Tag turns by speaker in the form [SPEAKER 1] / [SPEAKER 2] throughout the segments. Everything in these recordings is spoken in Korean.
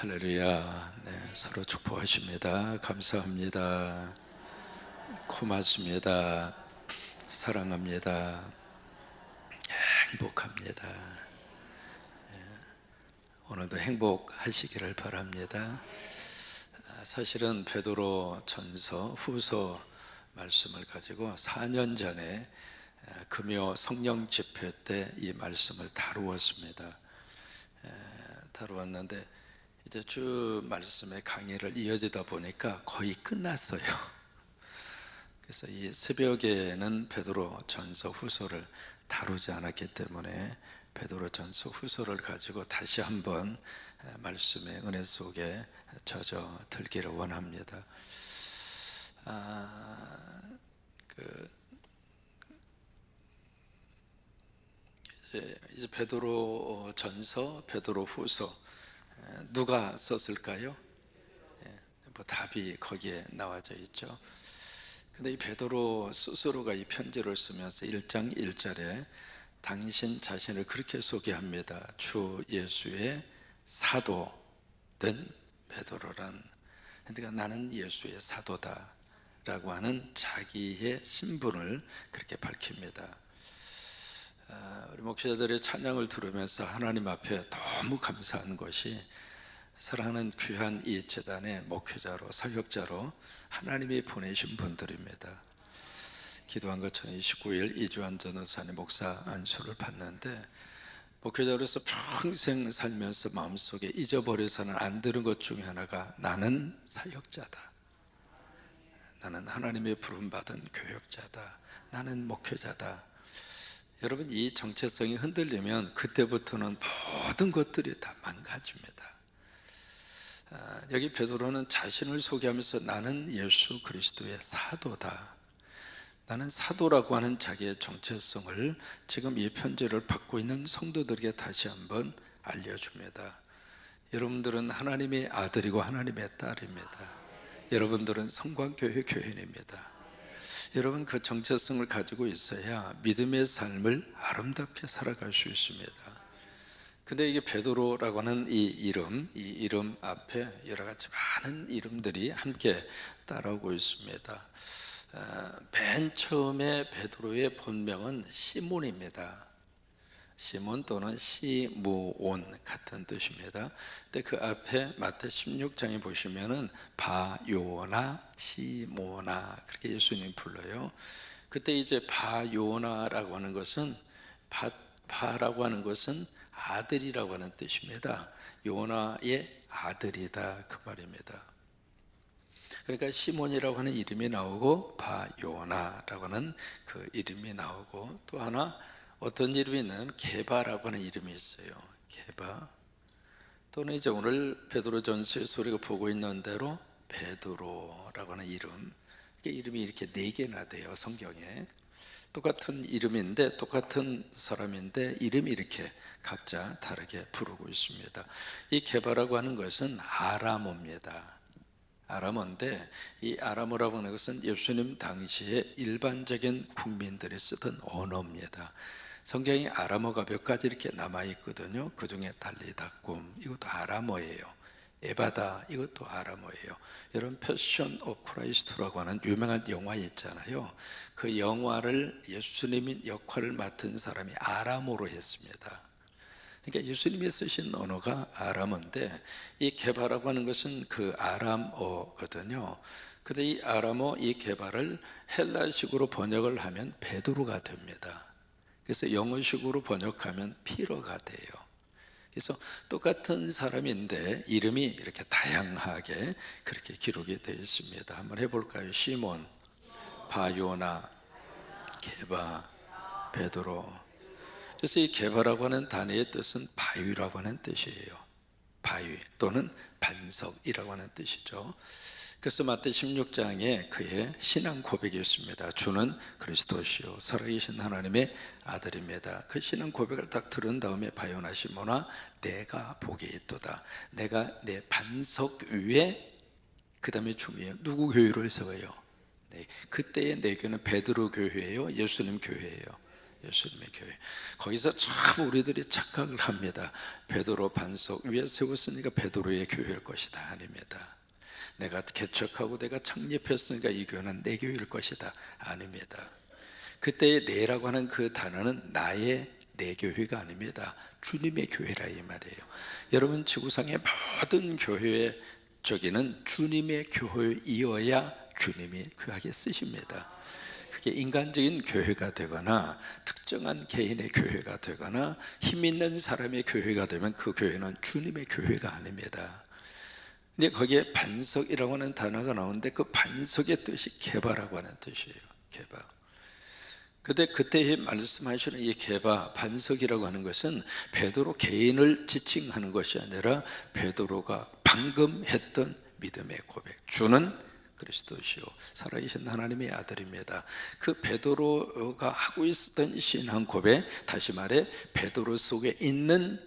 [SPEAKER 1] 할렐루야. 네, 서로 축복하십니다. 감사합니다. 고맙습니다. 사랑합니다. 행복합니다. 오늘도 행복하시기를 바랍니다. 사실은 베드로 전서 후서 말씀을 가지고 4년 전에 금요 성령 집회 때 이 말씀을 다루었습니다. 다루었는데 이제 주 말씀의 강의를 이어지다 보니까 거의 끝났어요. 그래서 이 새벽에는 베드로 전서 후서를 다루지 않았기 때문에 베드로 전서 후서를 가지고 다시 한번 말씀의 은혜 속에 젖어 들기를 원합니다. 이제 베드로 전서, 베드로 후서 누가 썼을까요? 뭐 답이 거기에 나와져 있죠. 근데 이 베드로 스스로가 이 편지를 쓰면서 1장 1절에 당신 자신을 그렇게 소개합니다. 주 예수의 사도 된 베드로란, 그러니까 나는 예수의 사도다 라고 하는 자기의 신분을 그렇게 밝힙니다. 우리 목사들의 찬양을 들으면서 하나님 앞에 너무 감사한 것이, 사랑하는 귀한 이 재단의 목회자로, 사역자로 하나님이 보내신 분들입니다. 기도한 것처럼 29일 이주환 전도사님 목사 안수를 받는데, 목회자로서 평생 살면서 마음속에 잊어버려서는 안 되는 것 중에 하나가 나는 사역자다, 나는 하나님의 부름받은 교역자다, 나는 목회자다. 여러분, 이 정체성이 흔들리면 그때부터는 모든 것들이 다 망가집니다. 여기 베드로는 자신을 소개하면서 나는 예수 그리스도의 사도다, 나는 사도라고 하는 자기의 정체성을 지금 이 편지를 받고 있는 성도들에게 다시 한번 알려줍니다. 여러분들은 하나님의 아들이고 하나님의 딸입니다. 여러분들은 성광교회 교인입니다. 여러분, 그 정체성을 가지고 있어야 믿음의 삶을 아름답게 살아갈 수 있습니다. 근데 이게 베드로라고 하는 이 이름 앞에 여러 가지 많은 이름들이 함께 따라오고 있습니다. 맨 처음에 베드로의 본명은 시몬입니다. 시몬 또는 시므온 같은 뜻입니다. 근데 그 앞에 마태 16장에 보시면은 바요나 시모나 그렇게 예수님이 불러요. 그때 이제 바요나라고 하는 것은 바라고 하는 것은 아들이라고 하는 뜻입니다. 요나의 아들이다, 그 말입니다. 그러니까 시몬이라고 하는 이름이 나오고 바요나라고 하는 그 이름이 나오고, 또 하나 어떤 이름이 있냐면 게바라고 하는 이름이 있어요. 게바, 또는 이제 오늘 베드로전서에서 우리가 보고 있는 대로 베드로라고 하는 이름이 이렇게 4개나 돼요. 성경에 똑같은 이름인데, 똑같은 사람인데 이름이 이렇게 각자 다르게 부르고 있습니다. 이 게바라고 하는 것은 아람어입니다. 아람어인데, 이 아람어라고 하는 것은 예수님 당시에 일반적인 국민들이 쓰던 언어입니다. 성경에 아람어가 몇 가지 이렇게 남아있거든요. 그 중에 달리다꿈, 이것도 아람어예요. 에바다, 이것도 아람어예요. 여러분, 패션 오브 크라이스트라고 하는 유명한 영화 있잖아요. 그 영화를 예수님이 역할을 맡은 사람이 아람어로 했습니다. 그러니까 예수님이 쓰신 언어가 아람어인데, 이 게바라고 하는 것은 그 아람어거든요. 근데 이 아람어, 이 게바를 헬라식으로 번역을 하면 베드로가 됩니다. 그래서 영어식으로 번역하면 피러가 돼요. 그래서 똑같은 사람인데 이름이 이렇게 다양하게 그렇게 기록이 되어 있습니다. 한번 해볼까요? 시몬, 바요나, 게바, 베드로. 그래서 이 게바라고 하는 단어의 뜻은 바위라고 하는 뜻이에요. 바위 또는 반석이라고 하는 뜻이죠. 그래서 마태 16장에 그의 신앙 고백이 있습니다. 주는 그리스도시요 살아계신 하나님의 아들입니다. 그 신앙 고백을 딱 들은 다음에 바요나 시몬아 내가 복이 있도다. 내가 내 반석 위에, 그 다음에 중요해요. 누구 교회를 세워요? 네, 그때의 내 교회는 베드로 교회예요, 예수님 교회예요? 예수님의 교회. 거기서 참 우리들이 착각을 합니다. 베드로 반석 위에 세웠으니까 베드로의 교회일 것이다. 아닙니다. 내가 개척하고 내가 창립했으니까 이 교회는 내 교회일 것이다. 아닙니다. 그때의 내라고 하는 그 단어는 나의 내 교회가 아닙니다. 주님의 교회라 이 말이에요. 여러분, 지구상의 모든 교회의 저기는 주님의 교회이어야 주님이 귀하게 쓰십니다. 그게 인간적인 교회가 되거나 특정한 개인의 교회가 되거나 힘 있는 사람의 교회가 되면 그 교회는 주님의 교회가 아닙니다. 근데 거기에 반석이라고 하는 단어가 나오는데 그 반석의 뜻이 개바라고 하는 뜻이에요. 개바. 근데 그때 말씀하시는 이 개바, 반석이라고 하는 것은 베드로 개인을 지칭하는 것이 아니라 베드로가 방금 했던 믿음의 고백. 주는 그리스도시요 살아계신 하나님의 아들입니다. 그 베드로가 하고 있었던 신앙 고백, 다시 말해 베드로 속에 있는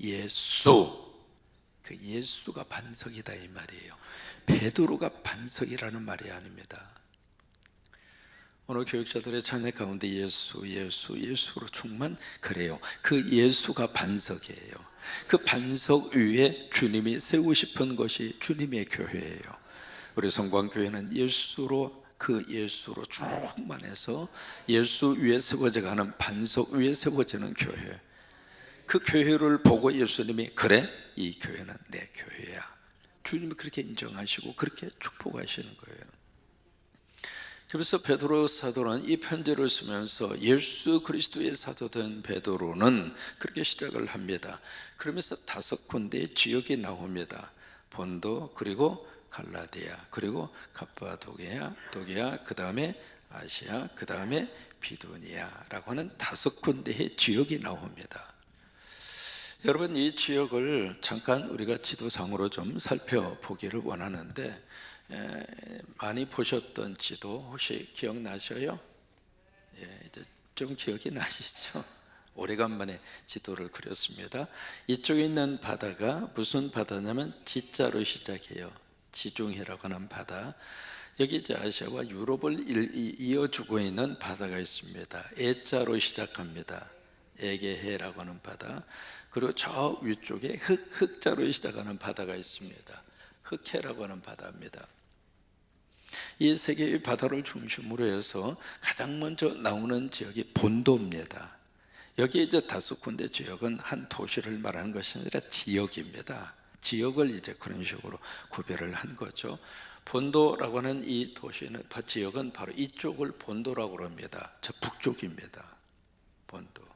[SPEAKER 1] 예수, 그 예수가 반석이다 이 말이에요. 베드로가 반석이라는 말이 아닙니다. 오늘 교육자들의 찬양 가운데 예수로 충만, 그래요. 그 예수가 반석이에요. 그 반석 위에 주님이 세우고 싶은 것이 주님의 교회예요. 우리 성광교회는 그 예수로 충만해서 예수 위에 세워져 가는 반석 위에 세워지는 교회. 그 교회를 보고 예수님이 그래? 이 교회는 내 교회야. 주님이 그렇게 인정하시고 그렇게 축복하시는 거예요. 그래서 베드로 사도는 이 편지를 쓰면서 예수 그리스도의 사도된 베드로는 그렇게 시작을 합니다. 그러면서 5군데의 지역이 나옵니다. 본도, 그리고 갈라디아, 그리고 갑바도기아, 그 다음에 아시아, 그 다음에 비두니아라고 하는 5군데의 지역이 나옵니다. 여러분, 이 지역을 잠깐 우리가 지도상으로 좀 살펴보기를 원하는데, 많이 보셨던 지도 혹시 기억나셔요? 이제 좀 기억이 나시죠? 오래간만에 지도를 그렸습니다. 이쪽에 있는 바다가 무슨 바다냐면 지자로 시작해요. 지중해라고 하는 바다. 여기 이제 아시아와 유럽을 이어주고 있는 바다가 있습니다. 애자로 시작합니다. 에게해라고 하는 바다. 그리고 저 위쪽에 흑자로 시작하는 바다가 있습니다. 흑해라고 하는 바다입니다. 이 세 개의 바다를 중심으로 해서 가장 먼저 나오는 지역이 본도입니다. 여기 이제 5군데 지역은 한 도시를 말하는 것이 아니라 지역입니다. 지역을 이제 그런 식으로 구별을 한 거죠. 본도라고 하는 이 도시는, 지역은 바로 이쪽을 본도라고 합니다. 저 북쪽입니다. 본도.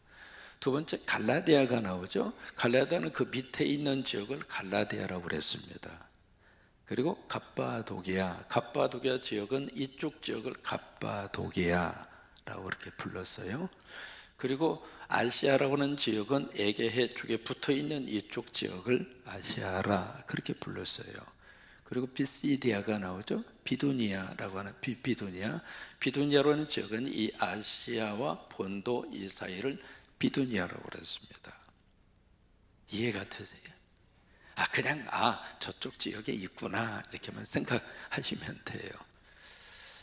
[SPEAKER 1] 두 번째 갈라디아가 나오죠. 갈라디아는 그 밑에 있는 지역을 갈라디아라고 그랬습니다. 그리고 갑바도기아 지역은 이쪽 지역을 갑바도기아라고 이렇게 불렀어요. 그리고 아시아라고 하는 지역은 에게해 쪽에 붙어있는 이쪽 지역을 아시아라 그렇게 불렀어요. 그리고 비시디아가 나오죠. 비두니아라고 하는 비두니아라고 하는 지역은 이 아시아와 본도 이 사이를 비두니아라고 그랬습니다. 이해가 되세요? 그냥 저쪽 지역에 있구나 이렇게만 생각하시면 돼요.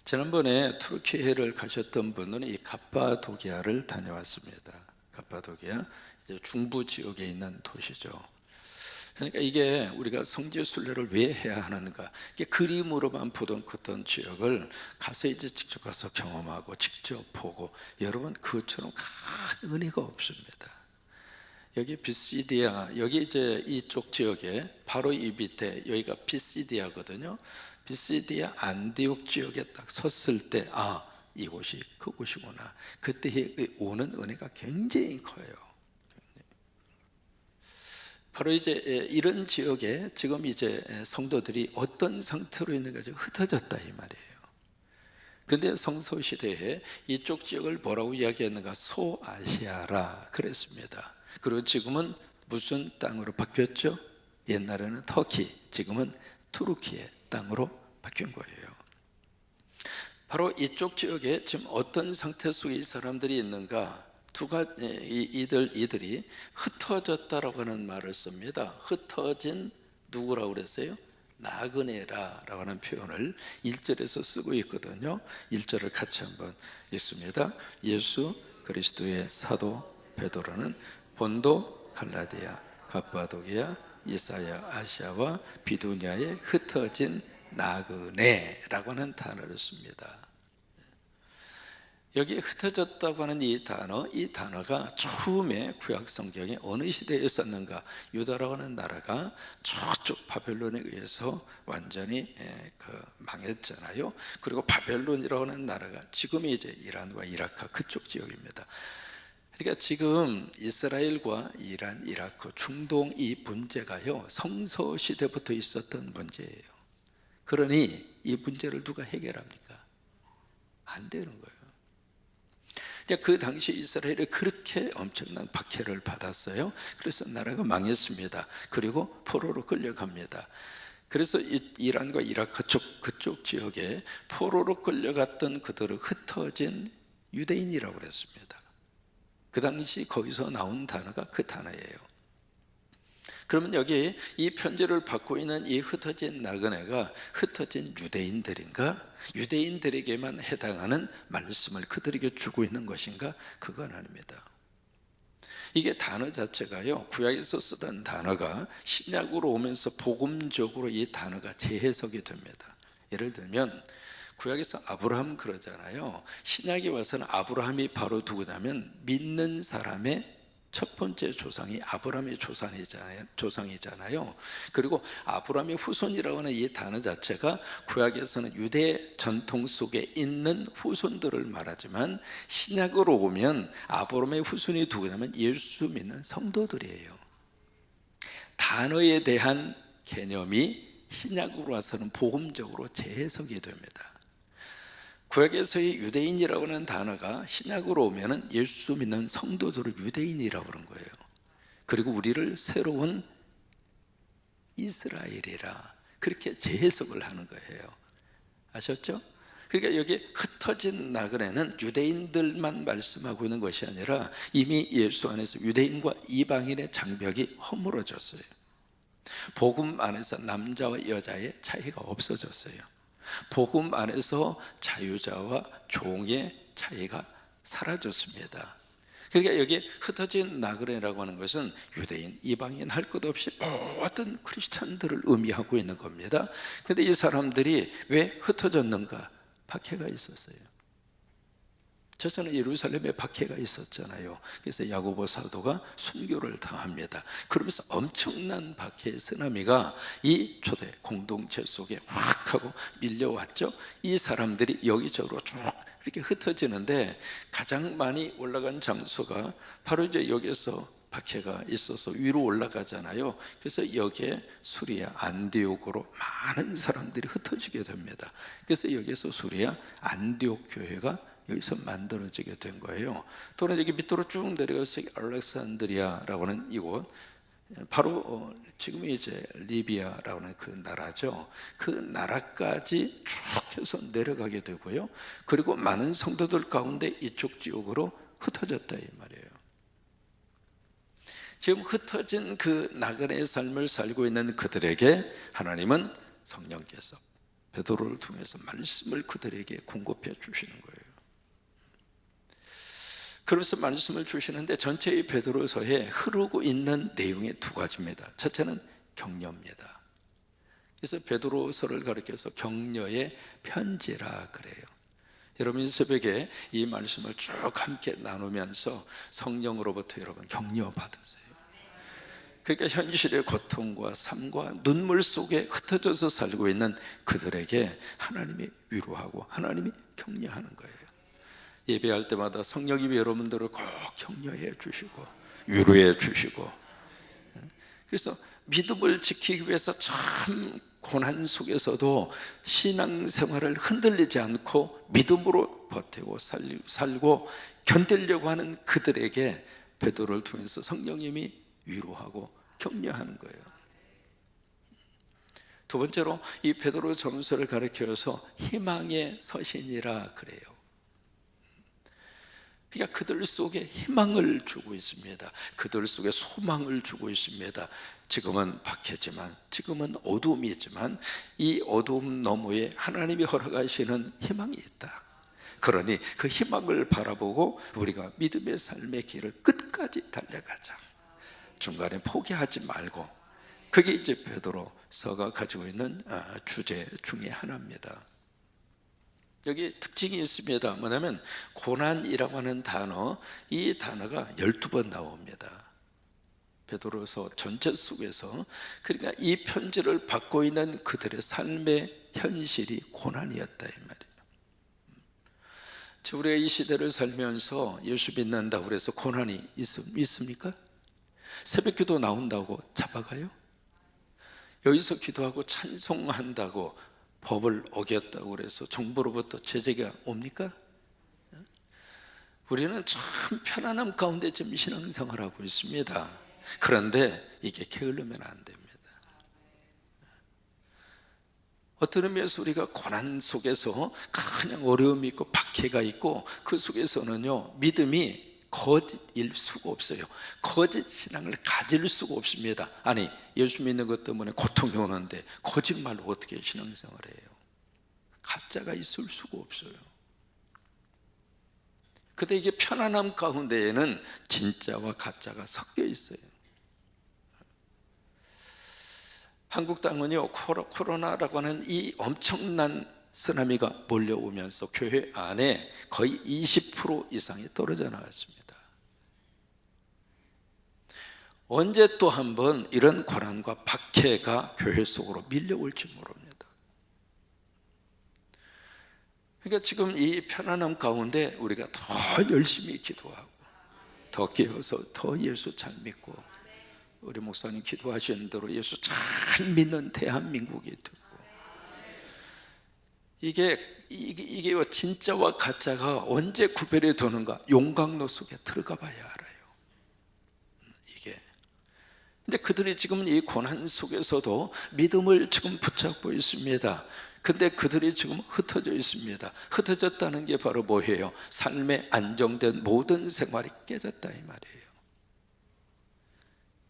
[SPEAKER 1] 지난번에 투르키예를 가셨던 분은 이 갑바도기아를 다녀왔습니다. 갑바도기아 중부 지역에 있는 도시죠. 그러니까 이게 우리가 성지 순례를 왜 해야 하는가? 이게 그림으로만 보던 어떤 지역을 가서 이제 직접 가서 경험하고 직접 보고, 여러분 그것처럼 큰 은혜가 없습니다. 여기 비시디아, 여기 이제 이쪽 지역에 바로 이 밑에 여기가 비시디아거든요. 비시디아 안디옥 지역에 딱 섰을 때 이곳이 그곳이구나. 그때 오는 은혜가 굉장히 커요. 바로 이제 이런 지역에 지금 이제 성도들이 어떤 상태로 있는가, 흩어졌다 이 말이에요. 근데 성소 시대에 이쪽 지역을 뭐라고 이야기했는가? 소아시아라 그랬습니다. 그리고 지금은 무슨 땅으로 바뀌었죠? 옛날에는 터키, 지금은 투르키의 땅으로 바뀐 거예요. 바로 이쪽 지역에 지금 어떤 상태 속에 이 사람들이 있는가? 이들이 흩어졌다라고 하는 말을 씁니다. 흩어진 누구라고 그랬어요? 나그네라라고 하는 표현을 1절에서 쓰고 있거든요. 1절을 같이 한번 읽습니다. 예수 그리스도의 사도 베드로는 본도, 갈라디아, 갑바도기아, 이사야, 아시아와 비두냐에 흩어진 나그네라고 하는 단어를 씁니다. 여기에 흩어졌다고 하는 이 단어가 처음에 구약 성경에 어느 시대에 썼는가? 유다라고 하는 나라가 저쪽 바벨론에 의해서 완전히 망했잖아요. 그리고 바벨론이라고 하는 나라가 지금이 이제 이란과 이라크 그쪽 지역입니다. 그러니까 지금 이스라엘과 이란, 이라크, 중동 이 문제가요, 성서 시대부터 있었던 문제예요. 그러니 이 문제를 누가 해결합니까? 안 되는 거예요. 그 당시 이스라엘이 그렇게 엄청난 박해를 받았어요. 그래서 나라가 망했습니다. 그리고 포로로 끌려갑니다. 그래서 이란과 이라크 그쪽 지역에 포로로 끌려갔던 그들을 흩어진 유대인이라고 그랬습니다. 그 당시 거기서 나온 단어가 그 단어예요. 그러면 여기 이 편지를 받고 있는 이 흩어진 나그네가 흩어진 유대인들인가? 유대인들에게만 해당하는 말씀을 그들에게 주고 있는 것인가? 그건 아닙니다. 이게 단어 자체가요, 구약에서 쓰던 단어가 신약으로 오면서 복음적으로 이 단어가 재해석이 됩니다. 예를 들면 구약에서 아브라함 그러잖아요. 신약에 와서는 아브라함이 바로 누구냐면 믿는 사람의 첫 번째 조상이 아브라함의 조상이잖아요. 그리고 아브라함의 후손이라고 하는 이 단어 자체가 구약에서는 유대 전통 속에 있는 후손들을 말하지만 신약으로 오면 아브라함의 후손이 누구냐면 예수 믿는 성도들이에요. 단어에 대한 개념이 신약으로 와서는 복음적으로 재해석이 됩니다. 구약에서의 유대인이라고 하는 단어가 신약으로 오면은 예수 믿는 성도들을 유대인이라고 그런 거예요. 그리고 우리를 새로운 이스라엘이라 그렇게 재해석을 하는 거예요. 아셨죠? 그러니까 여기 흩어진 나그네는 유대인들만 말씀하고 있는 것이 아니라 이미 예수 안에서 유대인과 이방인의 장벽이 허물어졌어요. 복음 안에서 남자와 여자의 차이가 없어졌어요. 복음 안에서 자유자와 종의 차이가 사라졌습니다. 그러니까 여기 흩어진 나그네라고 하는 것은 유대인, 이방인 할 것 없이 모든 크리스찬들을 의미하고 있는 겁니다. 그런데 이 사람들이 왜 흩어졌는가? 박해가 있었어요. 저는 예루살렘에 박해가 있었잖아요. 그래서 야고보 사도가 순교를 당합니다. 그러면서 엄청난 박해의 쓰나미가 이 초대 공동체 속에 확 하고 밀려왔죠. 이 사람들이 여기저기로 쭉 이렇게 흩어지는데 가장 많이 올라간 장소가 바로 이제 여기서 박해가 있어서 위로 올라가잖아요. 그래서 여기에 수리아 안디옥으로 많은 사람들이 흩어지게 됩니다. 그래서 여기서 수리아 안디옥 교회가 여기서 만들어지게 된 거예요. 또는 여기 밑으로 쭉 내려가서 알렉산드리아라고 하는 이곳, 바로 지금이 이제 리비아라고 하는 그 나라죠. 그 나라까지 쭉 해서 내려가게 되고요. 그리고 많은 성도들 가운데 이쪽 지역으로 흩어졌다 이 말이에요. 지금 흩어진 그 나그네의 삶을 살고 있는 그들에게 하나님은 성령께서 베드로를 통해서 말씀을 그들에게 공급해 주시는 거예요. 그래서 말씀을 주시는데 전체의 베드로서에 흐르고 있는 내용이 두 가지입니다. 첫째는 격려입니다. 그래서 베드로서를 가리켜서 격려의 편지라 그래요. 여러분 새벽에 이 말씀을 쭉 함께 나누면서 성령으로부터 여러분 격려 받으세요. 그러니까 현실의 고통과 삶과 눈물 속에 흩어져서 살고 있는 그들에게 하나님이 위로하고 하나님이 격려하는 거예요. 예배할 때마다 성령님이 여러분들을 꼭 격려해 주시고 위로해 주시고, 그래서 믿음을 지키기 위해서 참 고난 속에서도 신앙생활을 흔들리지 않고 믿음으로 버티고 살고 견디려고 하는 그들에게 베드로를 통해서 성령님이 위로하고 격려하는 거예요. 두 번째로 이 베드로 전서를 가리켜서 희망의 서신이라 그래요. 그러니까 그들 속에 희망을 주고 있습니다. 그들 속에 소망을 주고 있습니다. 지금은 박해지만, 지금은 어두움이지만 이 어두움 너머에 하나님이 허락하시는 희망이 있다. 그러니 그 희망을 바라보고 우리가 믿음의 삶의 길을 끝까지 달려가자. 중간에 포기하지 말고. 그게 이제 베드로서가 가지고 있는 주제 중에 하나입니다. 여기 특징이 있습니다. 뭐냐면 고난이라고 하는 단어, 이 단어가 12번 나옵니다. 베드로서 전체 속에서. 그러니까 이 편지를 받고 있는 그들의 삶의 현실이 고난이었다 이 말이에요. 우리가 이 시대를 살면서 예수 믿는다고 그래서 고난이 있습니까? 새벽기도 나온다고 잡아가요? 여기서 기도하고 찬송한다고 법을 어겼다고 그래서 정부로부터 제재가 옵니까? 우리는 참 편안함 가운데 지금 신앙생활을 하고 있습니다. 그런데 이게 게을르면 안 됩니다. 어떤 의미에서 우리가 고난 속에서 그냥 어려움이 있고 박해가 있고 그 속에서는요, 믿음이 거짓일 수가 없어요. 거짓 신앙을 가질 수가 없습니다. 아니, 예수 믿는 것 때문에 고통이 오는데 거짓말로 어떻게 신앙생활을 해요? 가짜가 있을 수가 없어요. 근데 이게 편안함 가운데에는 진짜와 가짜가 섞여 있어요. 한국 땅은요, 코로나라고 하는 이 엄청난 쓰나미가 몰려오면서 교회 안에 거의 20% 이상이 떨어져 나왔습니다. 언제 또 한 번 이런 고난과 박해가 교회 속으로 밀려올지 모릅니다. 그러니까 지금 이 편안함 가운데 우리가 더 열심히 기도하고 더 깨어서 더 예수 잘 믿고, 우리 목사님 기도하시는 대로 예수 잘 믿는 대한민국이 되고, 이게 진짜와 가짜가 언제 구별이 되는가? 용광로 속에 들어가 봐야 알아요. 근데 그들이 지금 이 고난 속에서도 믿음을 지금 붙잡고 있습니다. 근데 그들이 지금 흩어져 있습니다. 흩어졌다는 게 바로 뭐예요? 삶의 안정된 모든 생활이 깨졌다 이 말이에요.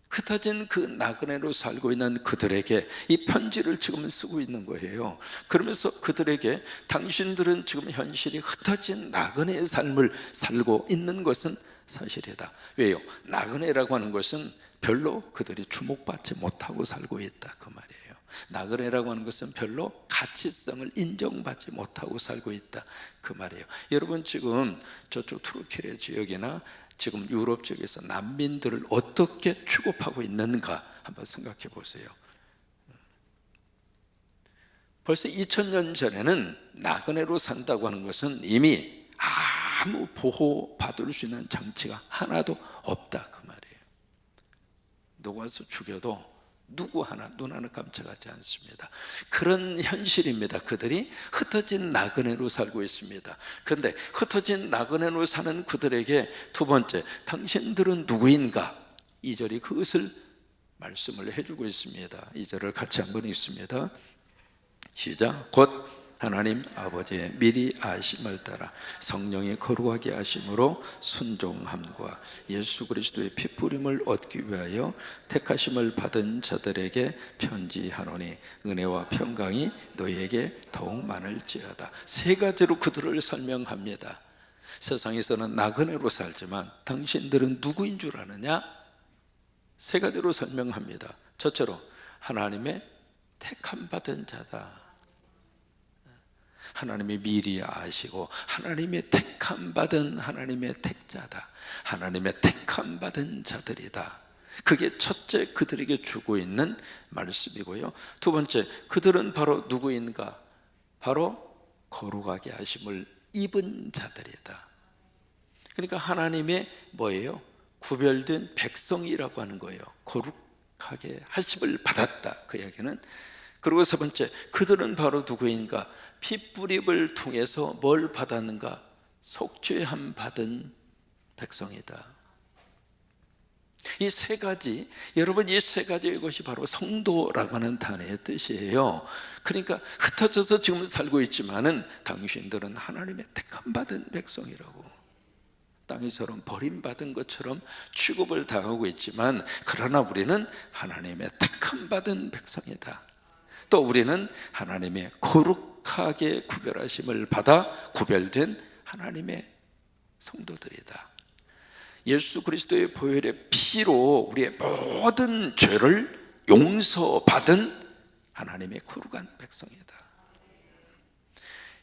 [SPEAKER 1] 흩어진 그 나그네로 살고 있는 그들에게 이 편지를 지금 쓰고 있는 거예요. 그러면서 그들에게 당신들은 지금 현실이 흩어진 나그네의 삶을 살고 있는 것은 사실이다. 왜요? 나그네라고 하는 것은 별로 그들이 주목받지 못하고 살고 있다 그 말이에요. 나그네라고 하는 것은 별로 가치성을 인정받지 못하고 살고 있다 그 말이에요. 여러분 지금 저쪽 투르키예 지역이나 지금 유럽 지역에서 난민들을 어떻게 취급하고 있는가 한번 생각해 보세요. 벌써 2000년 전에는 나그네로 산다고 하는 것은 이미 아무 보호받을 수 있는 장치가 하나도 없다 그 말이에요. 누가 와서 죽여도 누구 하나 눈 하나 깜짝하지 않습니다. 그런 현실입니다. 그들이 흩어진 나그네로 살고 있습니다. 그런데 흩어진 나그네로 사는 그들에게 두 번째, 당신들은 누구인가? 2절이 그것을 말씀을 해주고 있습니다. 2절을 같이 한번 읽습니다. 시작. 곧 하나님 아버지의 미리 아심을 따라 성령의 거룩하게 하심으로 순종함과 예수 그리스도의 피뿌림을 얻기 위하여 택하심을 받은 자들에게 편지하노니 은혜와 평강이 너희에게 더욱 많을지어다. 세 가지로 그들을 설명합니다. 세상에서는 나그네로 살지만 당신들은 누구인 줄 아느냐? 세 가지로 설명합니다. 첫째로 하나님의 택함 받은 자다. 하나님이 미리 아시고 하나님의 택함 받은 하나님의 택자다. 하나님의 택함 받은 자들이다. 그게 첫째 그들에게 주고 있는 말씀이고요. 두 번째, 그들은 바로 누구인가? 바로 거룩하게 하심을 입은 자들이다. 그러니까 하나님의 뭐예요? 구별된 백성이라고 하는 거예요. 거룩하게 하심을 받았다 그 이야기는. 그리고 세 번째, 그들은 바로 누구인가? 피뿌림을 통해서 뭘 받았는가? 속죄함 받은 백성이다. 이 세 가지, 여러분 이 세 가지의 것이 바로 성도라고 하는 단어의 뜻이에요. 그러니까 흩어져서 지금 살고 있지만은 당신들은 하나님의 택함 받은 백성이라고. 땅에서는 버림받은 것처럼 취급을 당하고 있지만, 그러나 우리는 하나님의 택함 받은 백성이다. 또 우리는 하나님의 거룩하게 구별하심을 받아 구별된 하나님의 성도들이다. 예수 그리스도의 보혈의 피로 우리의 모든 죄를 용서받은 하나님의 거룩한 백성이다.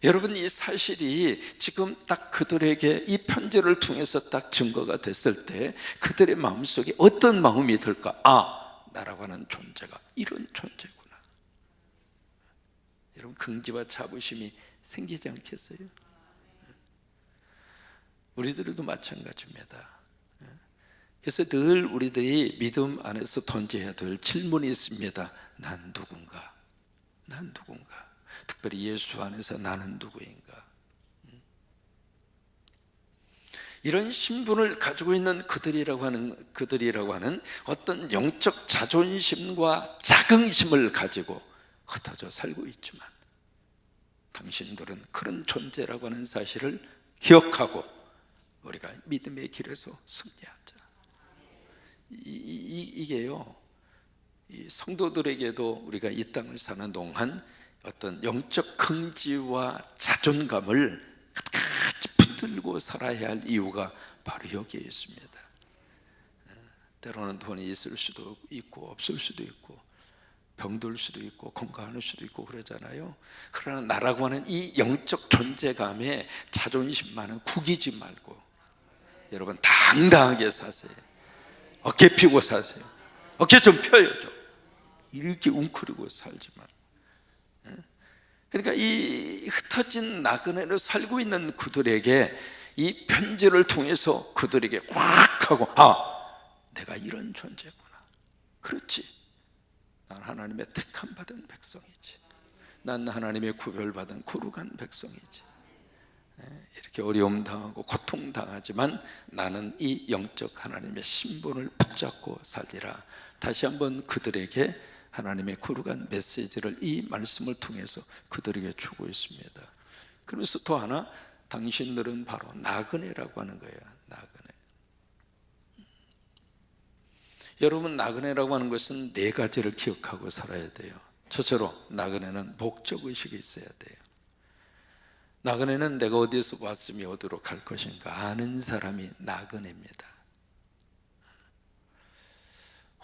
[SPEAKER 1] 여러분, 이 사실이 지금 딱 그들에게 이 편지를 통해서 딱 증거가 됐을 때 그들의 마음속에 어떤 마음이 들까? 아, 나라고 하는 존재가 이런 존재구나. 여러분, 긍지와 자부심이 생기지 않겠어요? 우리들도 마찬가지입니다. 그래서 늘 우리들이 믿음 안에서 던져야 될 질문이 있습니다. 난 누군가? 난 누군가? 특별히 예수 안에서 나는 누구인가? 이런 신분을 가지고 있는 그들이라고 하는 어떤 영적 자존심과 자긍심을 가지고 흩어져 살고 있지만, 당신들은 그런 존재라고 하는 사실을 기억하고 우리가 믿음의 길에서 승리하자. 이게요, 이 성도들에게도 우리가 이 땅을 사는 동안 어떤 영적 긍지와 자존감을 같이 붙들고 살아야 할 이유가 바로 여기에 있습니다. 때로는 돈이 있을 수도 있고 없을 수도 있고 병들 수도 있고 건강할 수도 있고 그러잖아요. 그러나 나라고 하는 이 영적 존재감에 자존심만은 구기지 말고 여러분 당당하게 사세요. 어깨 펴고 사세요. 어깨 좀 펴요 좀. 이렇게 웅크리고 살지만. 그러니까 이 흩어진 나그네로 살고 있는 그들에게 이 편지를 통해서 그들에게 확 하고, 아, 내가 이런 존재구나. 그렇지, 난 하나님의 택함 받은 백성이지. 난 하나님의 구별받은 거룩한 백성이지. 이렇게 어려움 당하고 고통 당하지만 나는 이 영적 하나님의 신분을 붙잡고 살리라. 다시 한번 그들에게 하나님의 거룩한 메시지를 이 말씀을 통해서 그들에게 주고 있습니다. 그러면서 또 하나, 당신들은 바로 나그네라고 하는 거예요. 나그네. 여러분, 나그네라고 하는 것은 네 가지를 기억하고 살아야 돼요. 첫째로 나그네는 목적의식이 있어야 돼요. 나그네는 내가 어디에서 왔으며 어디로 갈 것인가 아는 사람이 나그네입니다.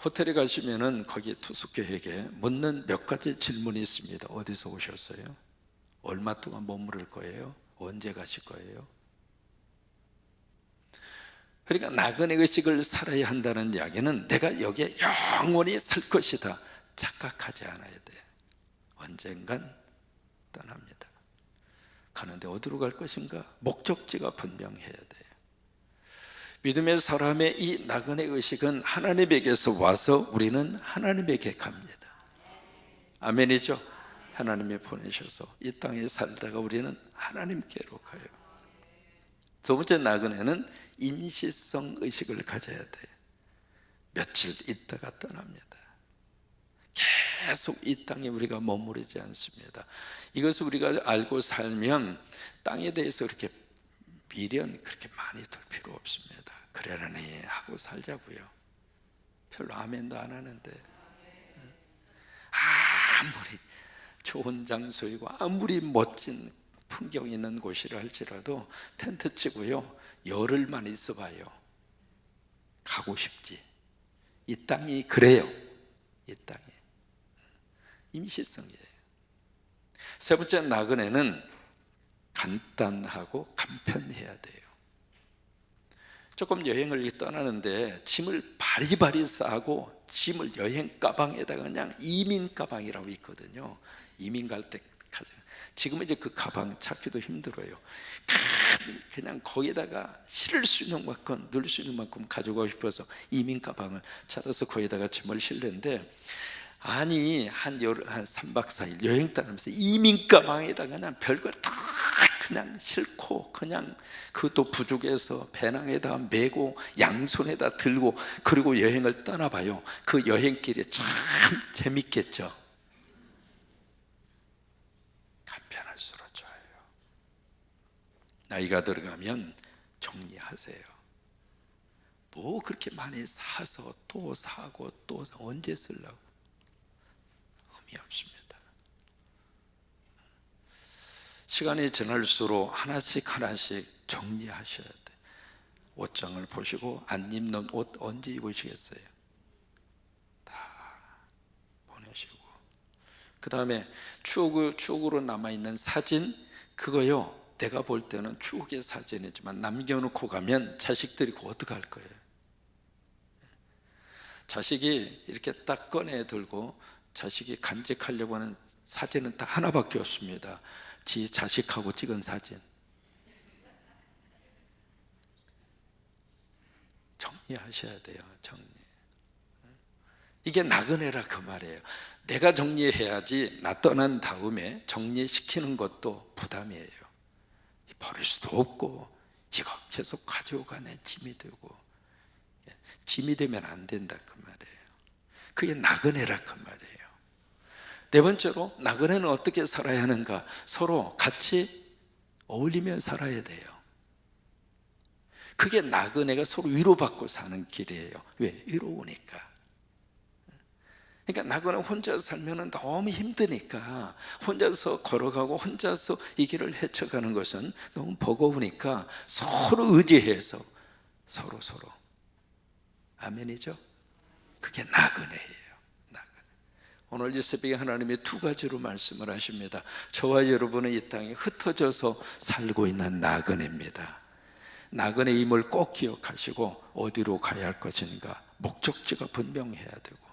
[SPEAKER 1] 호텔에 가시면은 거기 투숙객에게 묻는 몇 가지 질문이 있습니다. 어디서 오셨어요? 얼마 동안 머무를 거예요? 언제 가실 거예요? 그러니까 나그네 의식을 살아야 한다는 이야기는 내가 여기에 영원히 살 것이다 착각하지 않아야 돼. 언젠간 떠납니다. 가는데 어디로 갈 것인가? 목적지가 분명해야 돼요. 믿음의 사람의 이 나그네 의식은 하나님에게서 와서 우리는 하나님에게 갑니다. 아멘이죠? 하나님이 보내셔서 이 땅에 살다가 우리는 하나님께로 가요. 두 번째 나그네는 임시성 의식을 가져야 돼요. 며칠 있다가 떠납니다. 계속 이 땅에 우리가 머무르지 않습니다. 이것을 우리가 알고 살면 땅에 대해서 그렇게 미련 그렇게 많이 둘 필요 없습니다. 그러려니 하고 살자고요. 별로 아멘도 안 하는데, 아무리 좋은 장소이고 아무리 멋진 풍경 있는 곳이라 할지라도 텐트 치고요 열흘만 있어봐요. 가고 싶지. 이 땅이 그래요. 이 땅이 임시성이에요. 세 번째 나그네는 간단하고 간편해야 돼요. 조금 여행을 떠나는데 짐을 바리바리 싸고 짐을 여행 가방에다가 그냥 이민 가방이라고 있거든요. 이민 갈 때 지금은 이제 그 가방 찾기도 힘들어요. 그냥 거기다가 실을 수 있는 만큼 넣을 수 있는 만큼 가져가고 싶어서 이민 가방을 찾아서 거기다가 짐을 실는데, 아니 한 3박 4일 여행 다니면서 이민 가방에다가 그냥 별걸 다 그냥 싣고 그냥 그것도 부족해서 배낭에다가 메고 양손에다 들고 그리고 여행을 떠나봐요. 그 여행길이 참 재밌겠죠. 간편할수록 좋아요. 나이가 들어가면 정리하세요. 뭐 그렇게 많이 사서 또 사고 또 언제 쓰려고, 의미 없습니다. 시간이 지날수록 하나씩 정리하셔야 돼. 옷장을 보시고 안 입는 옷 언제 입으시겠어요? 다 보내시고, 그 다음에 추억으로 남아있는 사진, 그거요, 내가 볼 때는 추억의 사진이지만 남겨놓고 가면 자식들이 그거 어떡할 거예요? 자식이 이렇게 딱 꺼내 들고 자식이 간직하려고 하는 사진은 딱 하나밖에 없습니다. 지 자식하고 찍은 사진. 정리하셔야 돼요. 정리. 이게 나그네라 그 말이에요. 내가 정리해야지 나 떠난 다음에 정리시키는 것도 부담이에요. 버릴 수도 없고 이거 계속 가져가네 짐이 되고, 짐이 되면 안 된다 그 말이에요. 그게 나그네라 그 말이에요. 네 번째로, 나그네는 어떻게 살아야 하는가? 서로 같이 어울리며 살아야 돼요. 그게 나그네가 서로 위로받고 사는 길이에요. 왜? 위로우니까. 그러니까 나그네 혼자 살면 너무 힘드니까, 혼자서 걸어가고 혼자서 이 길을 헤쳐가는 것은 너무 버거우니까 서로 의지해서 서로 아멘이죠? 그게 나그네예요. 나그네. 오늘 이 새벽에 하나님이 두 가지로 말씀을 하십니다. 저와 여러분은 이 땅에 흩어져서 살고 있는 나그네입니다. 나그네임을 꼭 기억하시고 어디로 가야 할 것인가, 목적지가 분명해야 되고,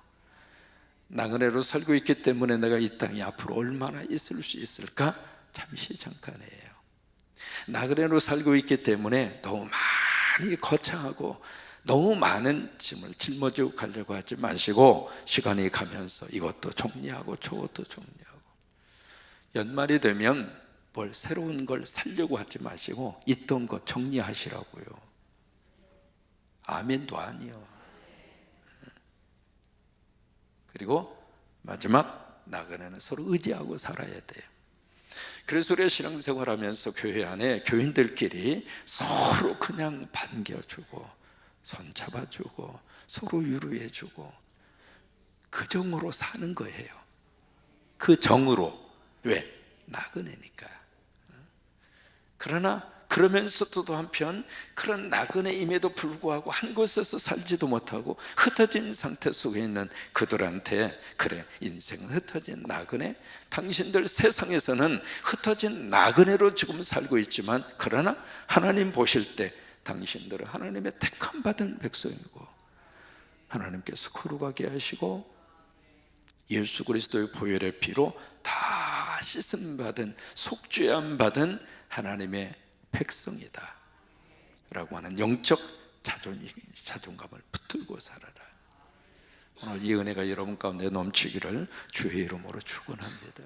[SPEAKER 1] 나그네로 살고 있기 때문에 내가 이 땅에 앞으로 얼마나 있을 수 있을까? 잠시 잠깐이에요. 나그네로 살고 있기 때문에 너무 많이 거창하고 너무 많은 짐을 짊어지고 가려고 하지 마시고, 시간이 가면서 이것도 정리하고 저것도 정리하고, 연말이 되면 뭘 새로운 걸 살려고 하지 마시고 있던 것 정리하시라고요. 아멘도 아니요. 그리고 마지막, 나그네는 서로 의지하고 살아야 돼요. 그래서 우리가 신앙생활하면서 교회 안에 교인들끼리 서로 그냥 반겨주고 손 잡아주고 서로 위로해주고 그 정으로 사는 거예요. 그 정으로. 왜? 나그네니까. 그러나 그러면서도 한편 그런 나그네임에도 불구하고 한 곳에서 살지도 못하고 흩어진 상태 속에 있는 그들한테, 그래, 인생은 흩어진 나그네, 당신들 세상에서는 흩어진 나그네로 지금 살고 있지만, 그러나 하나님 보실 때 당신들은 하나님의 택함 받은 백성이고 하나님께서 거룩하게 하시고 예수 그리스도의 보혈의 피로 다 씻음 받은, 속죄함 받은 하나님의 백성이다 라고 하는 영적 자존감을 붙들고 살아라. 오늘 이 은혜가 여러분 가운데 넘치기를 주의 이름으로 축원합니다.